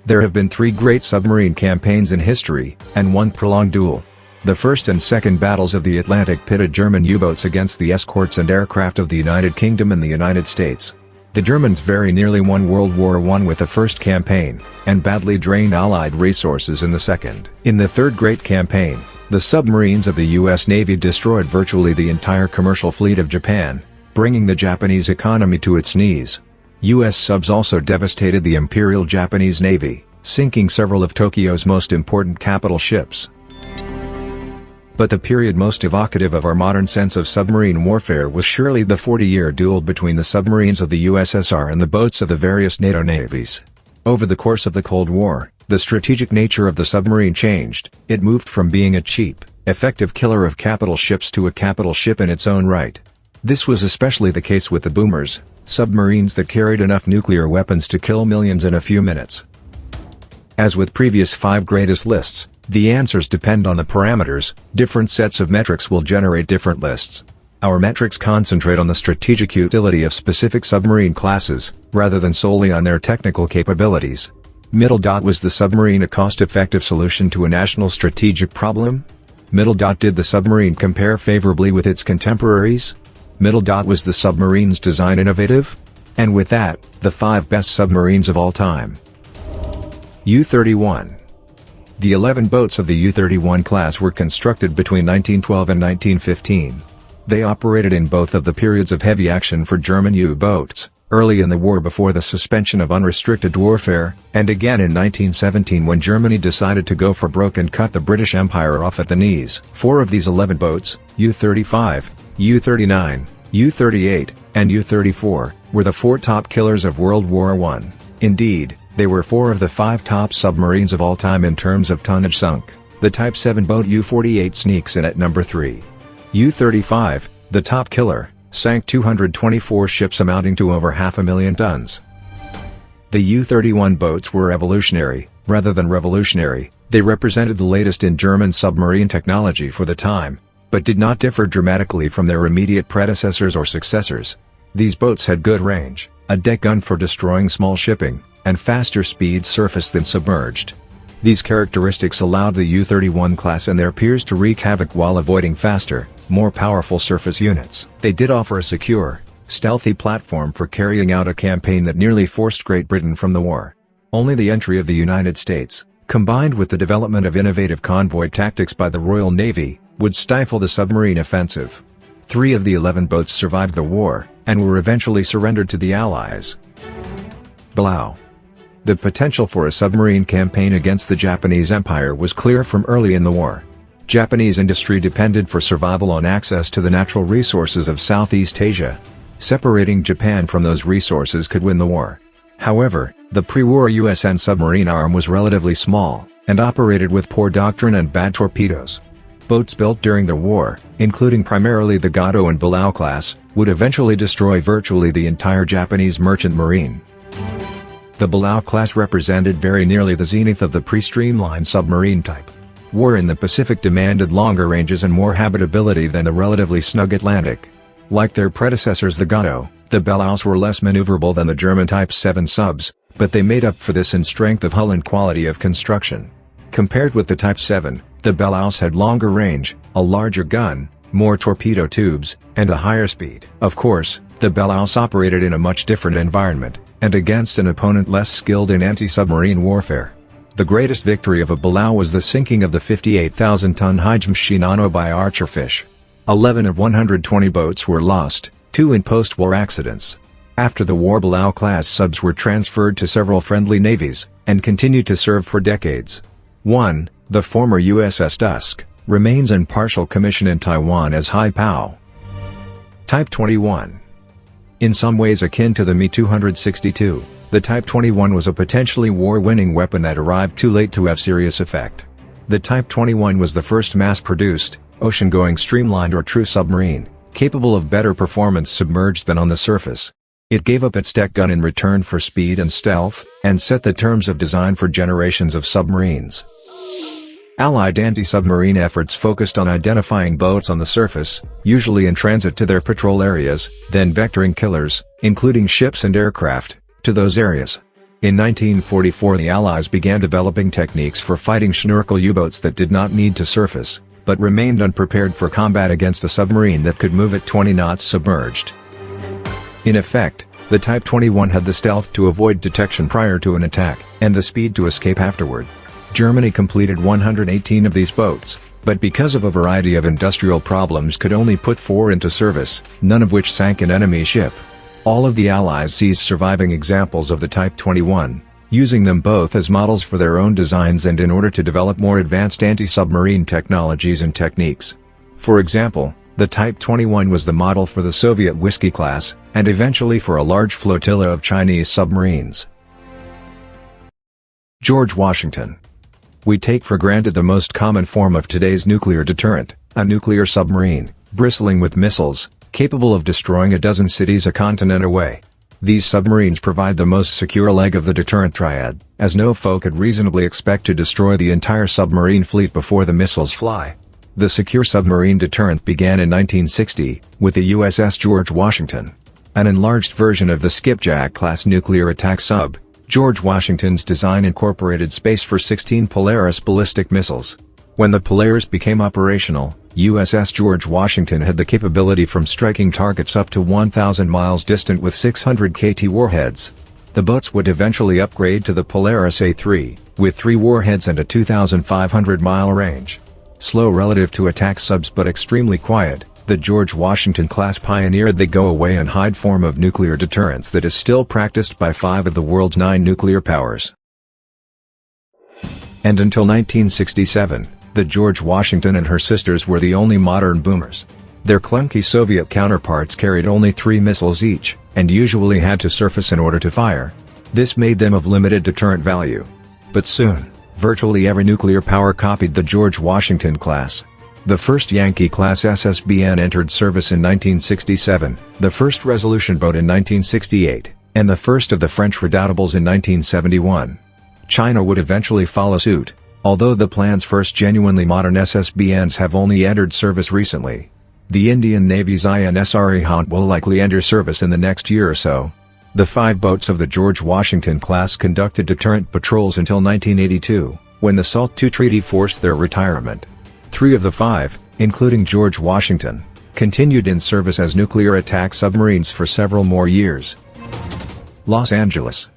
There have been 3 great submarine campaigns in history, and 1 prolonged duel. The first and second battles of the Atlantic pitted German U-boats against the escorts and aircraft of the United Kingdom and the United States. The Germans very nearly won World War I with the first campaign, and badly drained Allied resources in the second. In the third great campaign, the submarines of the U.S. Navy destroyed virtually the entire commercial fleet of Japan, bringing the Japanese economy to its knees. U.S. subs also devastated the Imperial Japanese Navy, sinking several of Tokyo's most important capital ships. But the period most evocative of our modern sense of submarine warfare was surely the 40-year duel between the submarines of the USSR and the boats of the various NATO navies. Over the course of the Cold War, the strategic nature of the submarine changed. It moved from being a cheap, effective killer of capital ships to a capital ship in its own right. This was especially the case with the boomers, submarines that carried enough nuclear weapons to kill millions in a few minutes. As with previous 5 greatest lists, the answers depend on the parameters. Different sets of metrics will generate different lists. Our metrics concentrate on the strategic utility of specific submarine classes, rather than solely on their technical capabilities. Was the submarine a cost-effective solution to a national strategic problem? Did the submarine compare favorably with its contemporaries? Was the submarine's design innovative? And with that, the 5 best submarines of all time. U-31. The 11 boats of the U-31 class were constructed between 1912 and 1915. They operated in both of the periods of heavy action for German U-boats, early in the war before the suspension of unrestricted warfare, and again in 1917 when Germany decided to go for broke and cut the British Empire off at the knees. 4 of these 11 boats, U-35, U-39, U-38, and U-34, were the 4 top killers of World War I. Indeed, they were 4 of the 5 top submarines of all time in terms of tonnage sunk. The Type 7 boat U-48 sneaks in at number 3. U-35, the top killer, sank 224 ships amounting to over 500,000 tons. The U-31 boats were evolutionary, rather than revolutionary. They represented the latest in German submarine technology for the time, but did not differ dramatically from their immediate predecessors or successors. These boats had good range, a deck gun for destroying small shipping, and faster speed surface than submerged. These characteristics allowed the U-31 class and their peers to wreak havoc while avoiding faster, more powerful surface units. They did offer a secure, stealthy platform for carrying out a campaign that nearly forced Great Britain from the war. Only the entry of the United States, combined with the development of innovative convoy tactics by the Royal Navy, would stifle the submarine offensive. 3 of the 11 boats survived the war, and were eventually surrendered to the Allies. Balao. The potential for a submarine campaign against the Japanese Empire was clear from early in the war. Japanese industry depended for survival on access to the natural resources of Southeast Asia. Separating Japan from those resources could win the war. However, the pre-war USN submarine arm was relatively small, and operated with poor doctrine and bad torpedoes. Boats built during the war, including primarily the Gato and Balao class, would eventually destroy virtually the entire Japanese merchant marine. The Balao class represented very nearly the zenith of the pre-streamlined submarine type. War in the Pacific demanded longer ranges and more habitability than the relatively snug Atlantic. Like their predecessors the Gato, the Balaos were less maneuverable than the German Type 7 subs, but they made up for this in strength of hull and quality of construction. Compared with the Type 7, the Balaos had longer range, a larger gun, more torpedo tubes, and a higher speed. Of course, the Balaos operated in a much different environment, and against an opponent less skilled in anti-submarine warfare. The greatest victory of a Balao was the sinking of the 58,000-ton Hajime Shinano by Archerfish. 11 of 120 boats were lost, 2 in post-war accidents. After the war, Balao-class subs were transferred to several friendly navies, and continued to serve for decades. 1. The former USS Dusk, remains in partial commission in Taiwan as Hai-Pao. Type 21. In some ways akin to the Me-262, the Type 21 was a potentially war-winning weapon that arrived too late to have serious effect. The Type 21 was the first mass-produced, ocean-going streamlined or true submarine, capable of better performance submerged than on the surface. It gave up its deck gun in return for speed and stealth, and set the terms of design for generations of submarines. Allied anti-submarine efforts focused on identifying boats on the surface, usually in transit to their patrol areas, then vectoring killers, including ships and aircraft, to those areas. In 1944 the Allies began developing techniques for fighting Schnorkel U-boats that did not need to surface, but remained unprepared for combat against a submarine that could move at 20 knots submerged. In effect, the Type 21 had the stealth to avoid detection prior to an attack, and the speed to escape afterward. Germany completed 118 of these boats, but because of a variety of industrial problems could only put 4 into service, none of which sank an enemy ship. All of the Allies seized surviving examples of the Type 21, using them both as models for their own designs and in order to develop more advanced anti-submarine technologies and techniques. For example, the Type 21 was the model for the Soviet Whiskey class, and eventually for a large flotilla of Chinese submarines. George Washington. We take for granted the most common form of today's nuclear deterrent, a nuclear submarine, bristling with missiles, capable of destroying a dozen cities a continent away. These submarines provide the most secure leg of the deterrent triad, as no foe could reasonably expect to destroy the entire submarine fleet before the missiles fly. The secure submarine deterrent began in 1960, with the USS George Washington. An enlarged version of the Skipjack-class nuclear attack sub, George Washington's design incorporated space for 16 Polaris ballistic missiles. When the Polaris became operational, USS George Washington had the capability from striking targets up to 1,000 miles distant with 600 KT warheads. The boats would eventually upgrade to the Polaris A3, with 3 warheads and a 2,500-mile range. Slow relative to attack subs but extremely quiet, the George Washington class pioneered the go-away-and-hide form of nuclear deterrence that is still practiced by 5 of the world's 9 nuclear powers. And until 1967, the George Washington and her sisters were the only modern boomers. Their clunky Soviet counterparts carried only 3 missiles each, and usually had to surface in order to fire. This made them of limited deterrent value. But soon, virtually every nuclear power copied the George Washington class. The first Yankee-class SSBN entered service in 1967, the first Resolution boat in 1968, and the first of the French Redoutables in 1971. China would eventually follow suit, although the plan's first genuinely modern SSBNs have only entered service recently. The Indian Navy's INS Arihant will likely enter service in the next year or so. The 5 boats of the George Washington class conducted deterrent patrols until 1982, when the SALT II Treaty forced their retirement. 3 of the 5, including George Washington, continued in service as nuclear attack submarines for several more years. Los Angeles.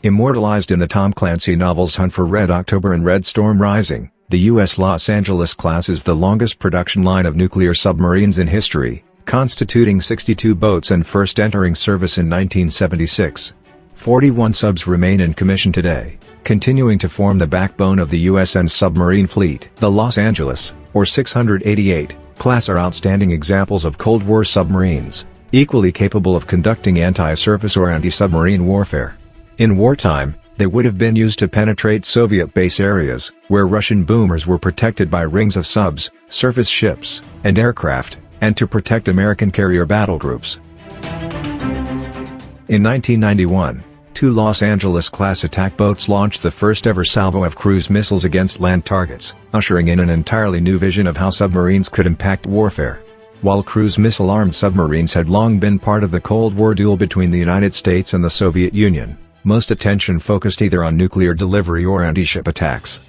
Immortalized in the Tom Clancy novels Hunt for Red October and Red Storm Rising, the U.S. Los Angeles class is the longest production line of nuclear submarines in history, constituting 62 boats and first entering service in 1976. 41 subs remain in commission today, continuing to form the backbone of the USN submarine fleet. The Los Angeles, or 688, class are outstanding examples of Cold War submarines, equally capable of conducting anti-surface or anti-submarine warfare. In wartime, they would have been used to penetrate Soviet base areas, where Russian boomers were protected by rings of subs, surface ships, and aircraft, and to protect American carrier battle groups. In 1991, 2 Los Angeles-class attack boats launched the first-ever salvo of cruise missiles against land targets, ushering in an entirely new vision of how submarines could impact warfare. While cruise missile-armed submarines had long been part of the Cold War duel between the United States and the Soviet Union, most attention focused either on nuclear delivery or anti-ship attacks.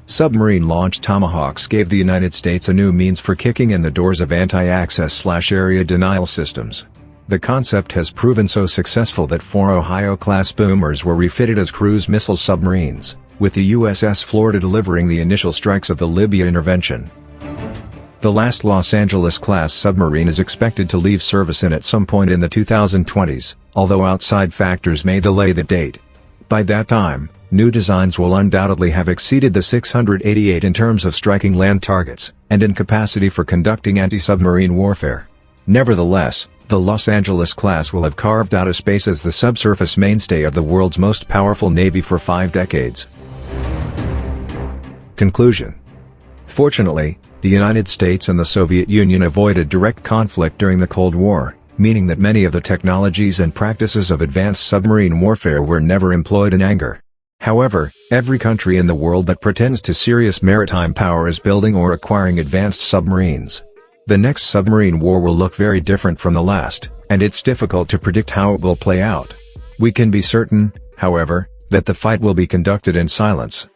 Submarine-launched Tomahawks gave the United States a new means for kicking in the doors of anti-access/area denial systems. The concept has proven so successful that 4 Ohio-class boomers were refitted as cruise missile submarines, with the USS Florida delivering the initial strikes of the Libya intervention. The last Los Angeles-class submarine is expected to leave service at some point in the 2020s, although outside factors may delay the date. By that time, new designs will undoubtedly have exceeded the 688 in terms of striking land targets, and in capacity for conducting anti-submarine warfare. Nevertheless, the Los Angeles class will have carved out a space as the subsurface mainstay of the world's most powerful navy for 5 decades. Conclusion. Fortunately, the United States and the Soviet Union avoided direct conflict during the Cold War, meaning that many of the technologies and practices of advanced submarine warfare were never employed in anger. However, every country in the world that pretends to serious maritime power is building or acquiring advanced submarines. The next submarine war will look very different from the last, and it's difficult to predict how it will play out. We can be certain, however, that the fight will be conducted in silence.